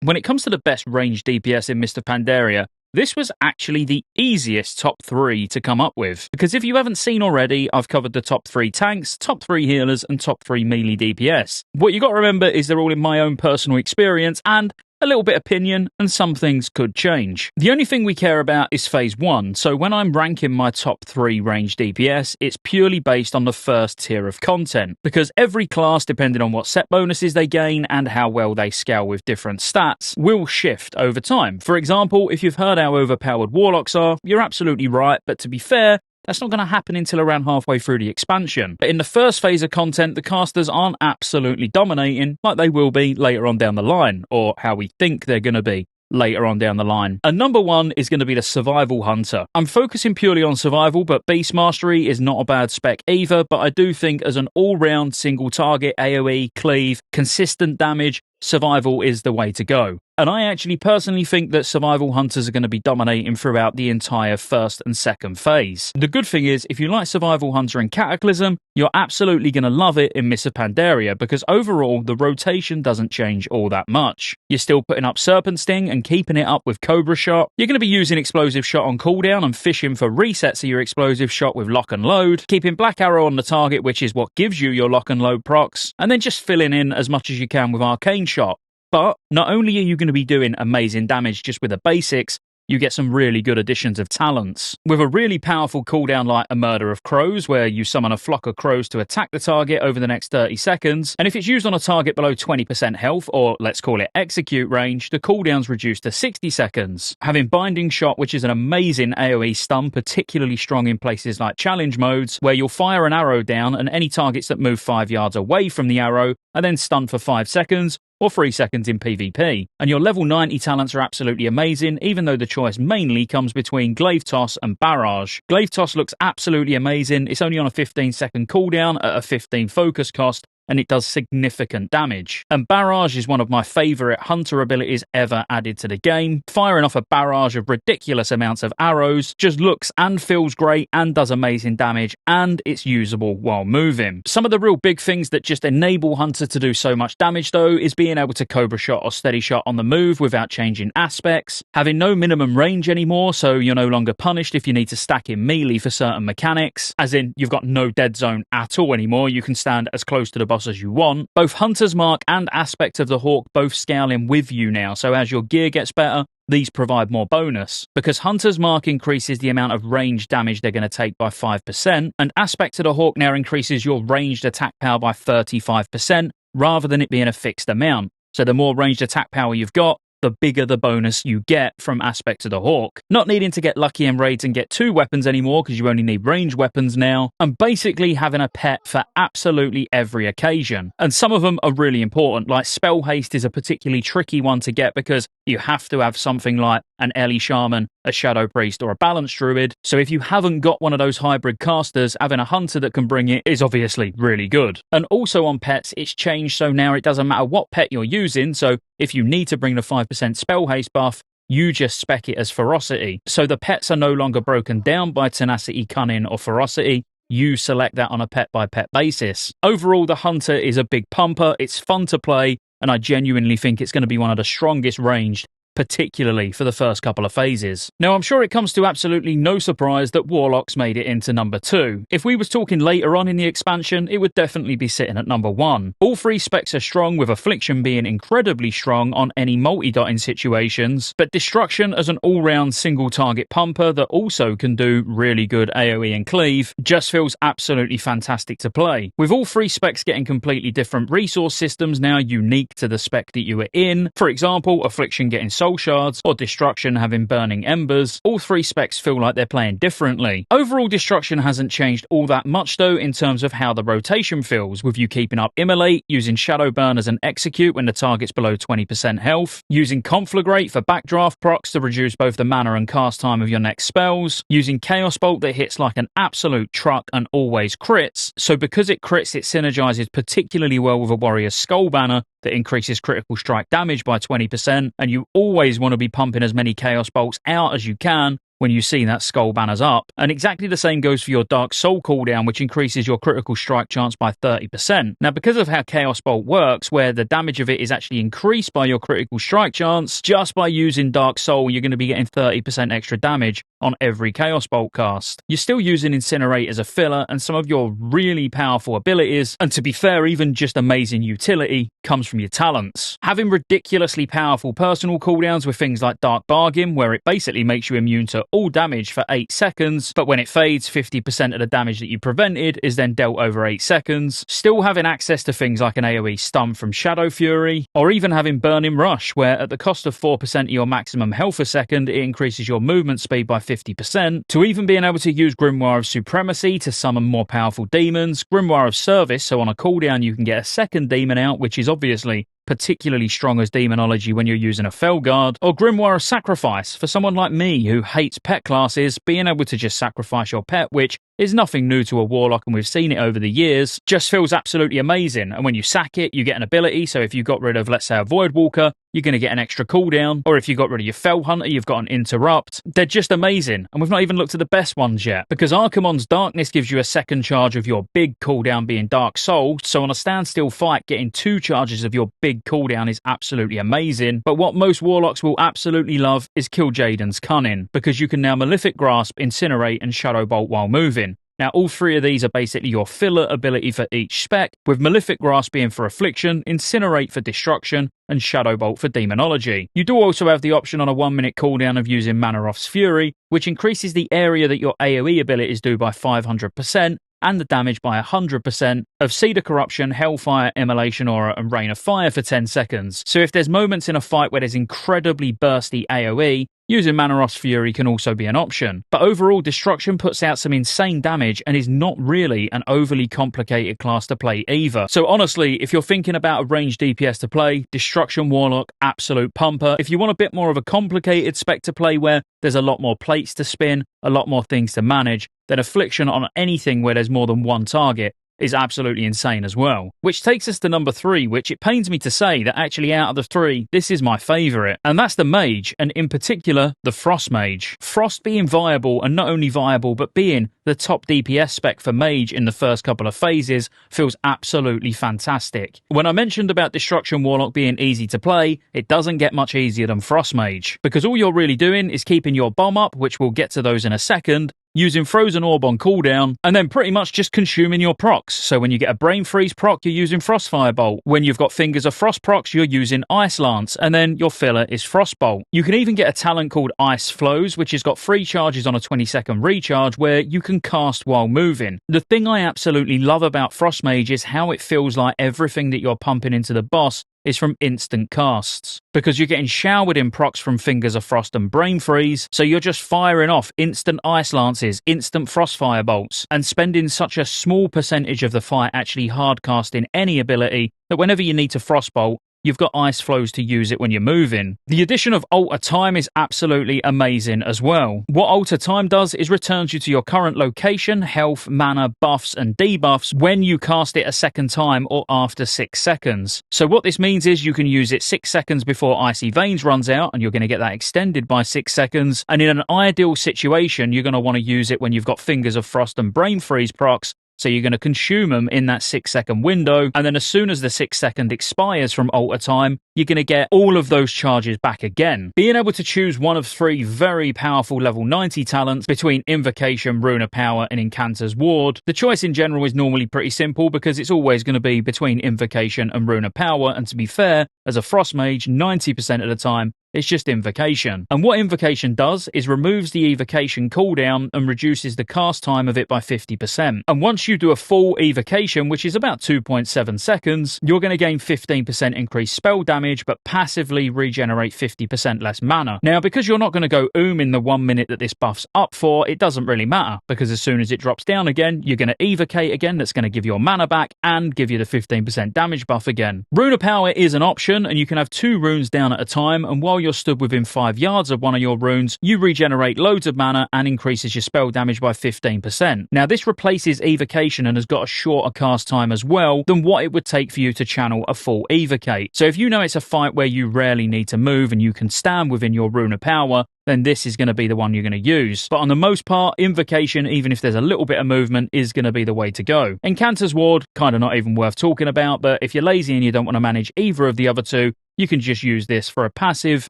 When it comes to the best ranged DPS in Mr. Pandaria, this was actually the easiest top 3 to come up with, because if you haven't seen already, I've covered the top 3 tanks, top 3 healers, and top 3 melee DPS. What you got to remember is they're all in my own personal experience and a little bit opinion, and some things could change. The only thing we care about is phase 1, so when I'm ranking my top 3 ranged DPS, it's purely based on the first tier of content, because every class, depending on what set bonuses they gain and how well they scale with different stats, will shift over time. For example, if you've heard how overpowered Warlocks are, you're absolutely right, but to be fair, that's not going to happen until around halfway through the expansion. But in the first phase of content, the casters aren't absolutely dominating like they will be later on down the line, or how we think they're going to be later on down the line. And number 1 is going to be the Survival Hunter. I'm focusing purely on survival, but Beast Mastery is not a bad spec either, but I do think as an all-round single target AoE, cleave, consistent damage, survival is the way to go. And I actually personally think that Survival Hunters are going to be dominating throughout the entire first and second phase. The good thing is, if you like Survival Hunter and Cataclysm, you're absolutely going to love it in Mists of Pandaria, because overall, the rotation doesn't change all that much. You're still putting up Serpent Sting and keeping it up with Cobra Shot. You're going to be using Explosive Shot on cooldown and fishing for resets of your Explosive Shot with Lock and Load, keeping Black Arrow on the target, which is what gives you your Lock and Load procs, and then just filling in as much as you can with Arcane Shot. But not only are you going to be doing amazing damage just with the basics, you get some really good additions of talents. With a really powerful cooldown like a Murder of Crows, where you summon a flock of crows to attack the target over the next 30 seconds, and if it's used on a target below 20% health, or let's call it execute range, the cooldown's reduced to 60 seconds. Having Binding Shot, which is an amazing AoE stun, particularly strong in places like challenge modes, where you'll fire an arrow down and any targets that move 5 yards away from the arrow are then stunned for 5 seconds, or 3 seconds in PvP. And your level 90 talents are absolutely amazing, even though the choice mainly comes between Glaive Toss and Barrage. Glaive Toss looks absolutely amazing. It's only on a 15-second cooldown at a 15 focus cost, and it does significant damage. And Barrage is one of my favourite hunter abilities ever added to the game. Firing off a barrage of ridiculous amounts of arrows just looks and feels great and does amazing damage, and it's usable while moving. Some of the real big things that just enable Hunter to do so much damage though is being able to Cobra Shot or Steady Shot on the move without changing aspects, having no minimum range anymore, so you're no longer punished if you need to stack in melee for certain mechanics, as in you've got no dead zone at all anymore, you can stand as close to the boss as you want. Both Hunter's Mark and Aspect of the Hawk both scaling with you now, so as your gear gets better, these provide more bonus. Because Hunter's Mark increases the amount of range damage they're going to take by 5%, and Aspect of the Hawk now increases your ranged attack power by 35%, rather than it being a fixed amount. So the more ranged attack power you've got, the bigger the bonus you get from Aspect of the Hawk. Not needing to get lucky in raids and get 2 weapons anymore, because you only need ranged weapons now, and basically having a pet for absolutely every occasion. And some of them are really important, like Spell Haste is a particularly tricky one to get because you have to have something like an Ellie Shaman, a Shadow Priest, or a Balanced Druid. So if you haven't got one of those hybrid casters, having a hunter that can bring it is obviously really good. And also on pets, it's changed so now it doesn't matter what pet you're using, so if you need to bring the 5% Spell Haste buff, you just spec it as Ferocity. So the pets are no longer broken down by Tenacity, Cunning, or Ferocity. You select that on a pet-by-pet basis. Overall, the Hunter is a big pumper, it's fun to play, and I genuinely think it's going to be one of the strongest ranged, particularly for the first couple of phases. Now, I'm sure it comes to absolutely no surprise that Warlocks made it into number 2. If we was talking later on in the expansion, it would definitely be sitting at number 1. All 3 specs are strong, with Affliction being incredibly strong on any multi-dotting situations, but Destruction as an all-round single-target pumper that also can do really good AoE and cleave just feels absolutely fantastic to play. With all 3 specs getting completely different resource systems now unique to the spec that you were in, for example, Affliction getting Soul Shards, or Destruction having Burning Embers, all 3 specs feel like they're playing differently. Overall, Destruction hasn't changed all that much though in terms of how the rotation feels, with you keeping up Immolate, using Shadow Burn as an execute when the target's below 20% health, using Conflagrate for backdraft procs to reduce both the mana and cast time of your next spells, using Chaos Bolt that hits like an absolute truck and always crits, so because it crits it synergizes particularly well with a Warrior's Skull Banner that increases critical strike damage by 20%, and you always want to be pumping as many Chaos Bolts out as you can when you see that skull banners up. And exactly the same goes for your Dark Soul cooldown, which increases your critical strike chance by 30%. Now, because of how Chaos Bolt works, where the damage of it is actually increased by your critical strike chance, just by using Dark Soul, you're going to be getting 30% extra damage on every Chaos Bolt cast. You're still using Incinerate as a filler, and some of your really powerful abilities, and to be fair, even just amazing utility, comes from your talents. Having ridiculously powerful personal cooldowns with things like Dark Bargain, where it basically makes you immune to all damage for 8 seconds, but when it fades, 50% of the damage that you prevented is then dealt over 8 seconds. Still having access to things like an AoE stun from Shadow Fury, or even having Burning Rush, where at the cost of 4% of your maximum health a second, it increases your movement speed by 50%, to even being able to use Grimoire of Supremacy to summon more powerful demons, Grimoire of Service, so on a cooldown you can get a second demon out, which is obviously particularly strong as demonology when you're using a Felguard, or Grimoire of Sacrifice for someone like me who hates pet classes. Being able to just sacrifice your pet, which is nothing new to a Warlock and we've seen it over the years, just feels absolutely amazing. And when you sack it, you get an ability, so if you got rid of, let's say, a Voidwalker, you're going to get an extra cooldown, or if you got rid of your Fell Hunter, you've got an Interrupt. They're just amazing, and we've not even looked at the best ones yet, because Archimonde's Darkness gives you a second charge of your big cooldown being Dark Soul, so on a standstill fight, getting 2 charges of your big cooldown is absolutely amazing. But what most Warlocks will absolutely love is Kil'jaeden's Cunning, because you can now Malefic Grasp, Incinerate, and Shadow Bolt while moving. Now, all 3 of these are basically your filler ability for each spec, with Malefic Grasp being for Affliction, Incinerate for Destruction, and Shadow Bolt for Demonology. You do also have the option on a 1-minute cooldown of using Manaroth's Fury, which increases the area that your AoE abilities do by 500%, and the damage by 100% of Cedar Corruption, Hellfire, Immolation Aura, and Rain of Fire for 10 seconds. So if there's moments in a fight where there's incredibly bursty AoE, using Manaroth's Fury can also be an option. But overall, Destruction puts out some insane damage and is not really an overly complicated class to play either. So honestly, if you're thinking about a ranged DPS to play, Destruction Warlock, absolute pumper. If you want a bit more of a complicated spec to play where there's a lot more plates to spin, a lot more things to manage, then Affliction on anything where there's more than one target is absolutely insane as well. Which takes us to number 3, which it pains me to say that actually out of the 3, this is my favourite, and that's the Mage, and in particular, the Frost Mage. Frost being viable, and not only viable, but being the top DPS spec for Mage in the first couple of phases feels absolutely fantastic. When I mentioned about Destruction Warlock being easy to play, it doesn't get much easier than Frost Mage, because all you're really doing is keeping your bomb up, which we'll get to those in a second, using Frozen Orb on cooldown, and then pretty much just consuming your procs. So when you get a Brain Freeze proc, you're using Frostfire Bolt. When you've got Fingers of Frost procs, you're using Ice Lance, and then your filler is Frostbolt. You can even get a talent called Ice Flows, which has got 3 charges on a 20-second recharge where you can cast while moving. The thing I absolutely love about Frost Mage is how it feels like everything that you're pumping into the boss is from instant casts, because you're getting showered in procs from Fingers of Frost and Brain Freeze, so you're just firing off instant Ice Lances, instant Frostfire Bolts, and spending such a small percentage of the fight actually hard casting any ability that whenever you need to Frostbolt, you've got Ice Flows to use it when you're moving. The addition of Alter Time is absolutely amazing as well. What Alter Time does is returns you to your current location, health, mana, buffs, and debuffs when you cast it a second time or after 6 seconds. So what this means is you can use it 6 seconds before Icy Veins runs out, and you're going to get that extended by 6 seconds. And in an ideal situation, you're going to want to use it when you've got Fingers of Frost and Brain Freeze procs, so you're going to consume them in that 6-second window, and then as soon as the 6-second expires from Alter Time, you're going to get all of those charges back again. Being able to choose one of 3 very powerful level 90 talents between Invocation, Rune of Power, and Incanter's Ward, the choice in general is normally pretty simple because it's always going to be between Invocation and Rune of Power, and to be fair, as a Frost Mage, 90% of the time, it's just Invocation. And what Invocation does is removes the Evocation cooldown and reduces the cast time of it by 50%. And once you do a full Evocation, which is about 2.7 seconds, you're going to gain 15% increased spell damage, but passively regenerate 50% less mana. Now, because you're not going to go in the 1 minute that this buff's up for, it doesn't really matter, because as soon as it drops down again, you're going to Evocate again, that's going to give your mana back and give you the 15% damage buff again. Rune of Power is an option, and you can have 2 runes down at a time, and while you're stood within 5 yards of one of your runes, you regenerate loads of mana and increases your spell damage by 15%. Now, this replaces evocation and has got a shorter cast time as well than what it would take for you to channel a full evocate. So if you know it's a fight where you rarely need to move and you can stand within your rune of power, then this is going to be the one you're going to use. But on the most part, invocation, even if there's a little bit of movement, is going to be the way to go. Incanter's Ward, kind of not even worth talking about, but if you're lazy and you don't want to manage either of the other two, you can just use this for a passive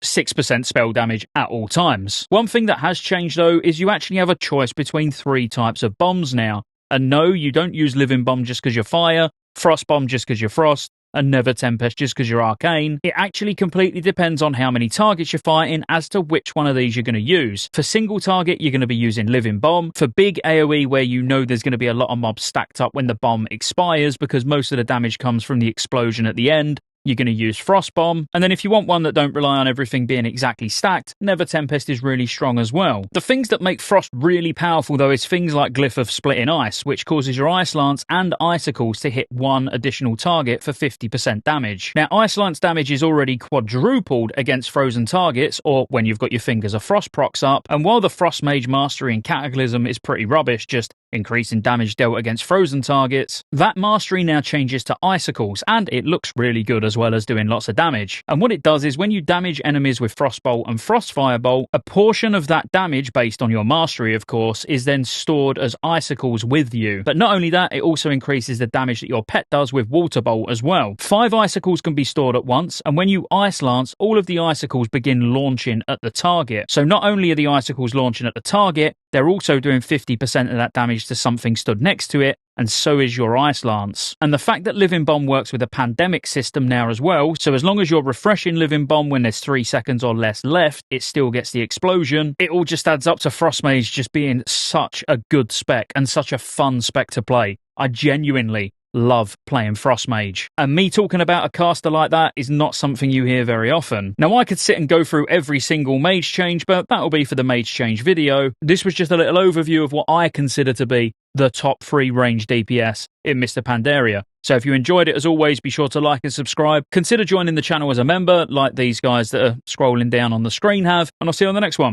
6% spell damage at all times. One thing that has changed though is you actually have a choice between 3 types of bombs now. And no, you don't use Living Bomb just because you're fire, Frost Bomb just because you're frost, and Never Tempest just because you're arcane. It actually completely depends on how many targets you're fighting as to which one of these you're going to use. For single target, you're going to be using Living Bomb. For big AoE, where you know there's going to be a lot of mobs stacked up when the bomb expires because most of the damage comes from the explosion at the end, you're going to use Frost Bomb. And then if you want one that don't rely on everything being exactly stacked, Never Tempest is really strong as well. The things that make Frost really powerful though is things like Glyph of Splitting Ice, which causes your Ice Lance and Icicles to hit one additional target for 50% damage. Now, Ice Lance damage is already quadrupled against frozen targets, or when you've got your fingers of Frost procs up, and while the Frost Mage Mastery in Cataclysm is pretty rubbish, just increasing damage dealt against frozen targets, that mastery now changes to Icicles, and it looks really good as well as doing lots of damage. And what it does is when you damage enemies with Frostbolt and Frost Firebolt, a portion of that damage, based on your mastery of course, is then stored as Icicles with you. But not only that, it also increases the damage that your pet does with Water Bolt as well. 5 Icicles can be stored at once, and when you Ice Lance, all of the Icicles begin launching at the target. So not only are the Icicles launching at the target, they're also doing 50% of that damage to something stood next to it, and so is your Ice Lance. And the fact that Living Bomb works with a pandemic system now as well, so as long as you're refreshing Living Bomb when there's 3 seconds or less left, it still gets the explosion. It all just adds up to Frostmage just being such a good spec and such a fun spec to play. I genuinely love playing Frostmage. And me talking about a caster like that is not something you hear very often. Now, I could sit and go through every single mage change, but that'll be for the mage change video. This was just a little overview of what I consider to be the top 3 ranged DPS in Mr. Pandaria. So if you enjoyed it, as always, be sure to like and subscribe. Consider joining the channel as a member, like these guys that are scrolling down on the screen have, and I'll see you on the next one.